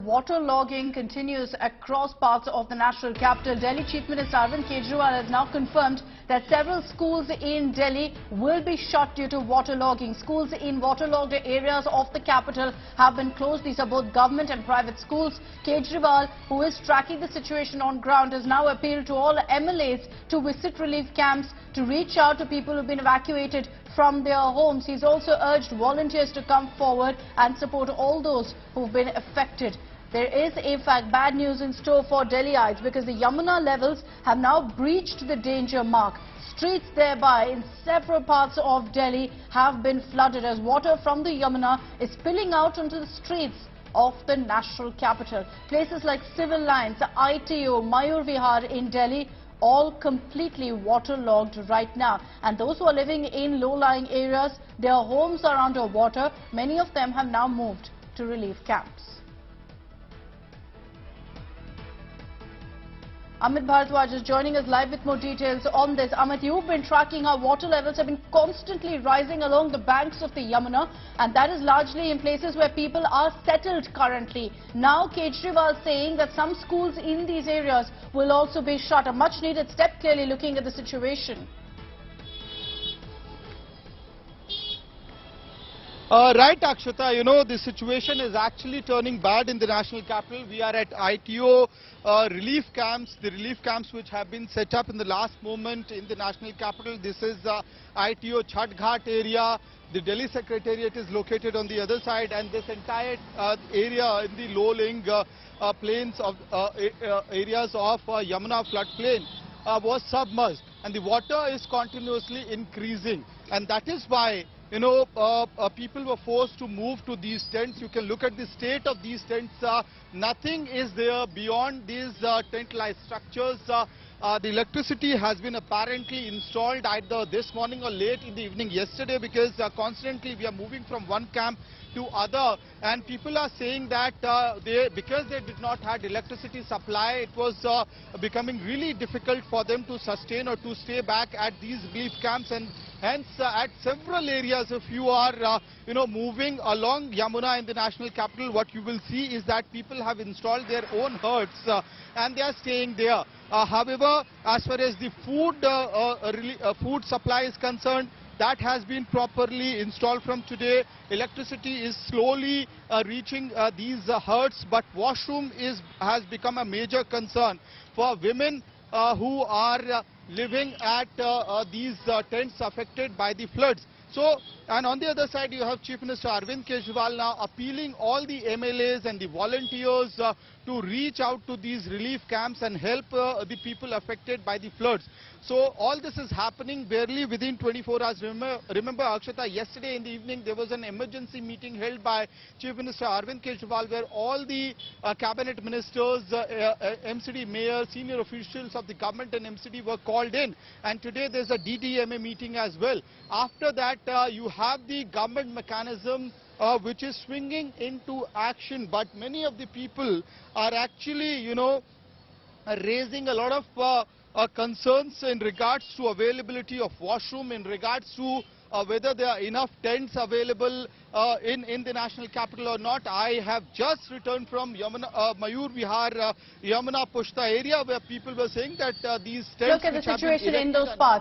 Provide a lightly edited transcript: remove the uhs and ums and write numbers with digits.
waterlogging continues across parts of the national capital. Delhi Chief Minister Arvind Kejriwal has now confirmed that several schools in Delhi will be shut due to waterlogging. Schools in waterlogged areas of the capital have been closed. These are both government and private schools. Kejriwal, who is tracking the situation on ground, has now appealed to all MLAs to visit relief camps to reach out to people who have been evacuated from their homes. He's also urged volunteers to come forward and support all those who've been affected. There is, in fact, bad news in store for Delhiites because the Yamuna levels have now breached the danger mark. Streets thereby in several parts of Delhi have been flooded as water from the Yamuna is spilling out onto the streets of the national capital. Places like Civil Lines, ITO, Mayur Vihar in Delhi, all completely waterlogged right now. And those who are living in low-lying areas, their homes are under water. Many of them have now moved to relief camps. Amit Bharadwaj is joining us live with more details on this. Amit, you've been tracking how water levels have been constantly rising along the banks of the Yamuna, and that is largely in places where people are settled currently. Now Kejriwal saying that some schools in these areas will also be shut. A much needed step, clearly, looking at the situation. Right, Akshata, you know, the situation is actually turning bad in the national capital. We are at ITO relief camps, the relief camps which have been set up in the last moment in the national capital. This is ITO Chhatghat area. The Delhi Secretariat is located on the other side, and this entire area in the low-lying plains of areas of Yamuna floodplain was submerged, and the water is continuously increasing, and that is why, you know, people were forced to move to these tents. You can look at the state of these tents. Nothing is there beyond these tent-like structures. The electricity has been apparently installed either this morning or late in the evening yesterday, because constantly we are moving from one camp to other, and people are saying that because they did not have electricity supply, it was becoming really difficult for them to sustain or to stay back at these relief camps. And hence at several areas, if you are you know, moving along Yamuna in the national capital, what you will see is that people have installed their own huts and they are staying there. However, as far as the food supply is concerned, that has been properly installed from today. Electricity is slowly reaching these huts, but washroom has become a major concern for women who are living at these tents affected by the floods. So, and on the other side, you have Chief Minister Arvind Kejriwal now appealing all the MLAs and the volunteers to reach out to these relief camps and help the people affected by the floods. So all this is happening barely within 24 hours. Remember, Akshata, yesterday in the evening there was an emergency meeting held by Chief Minister Arvind Kejriwal where all the cabinet ministers, MCD mayors, senior officials of the government and MCD were called in. And today there's a DDMA meeting as well. After that, you have the government mechanism which is swinging into action. But many of the people are actually, you know, raising a lot of concerns in regards to availability of washroom, in regards to whether there are enough tents available in the national capital or not. I have just returned from Mayur Vihar, Yamuna Pushta area, where people were saying that these tents... Look at the situation in those parts.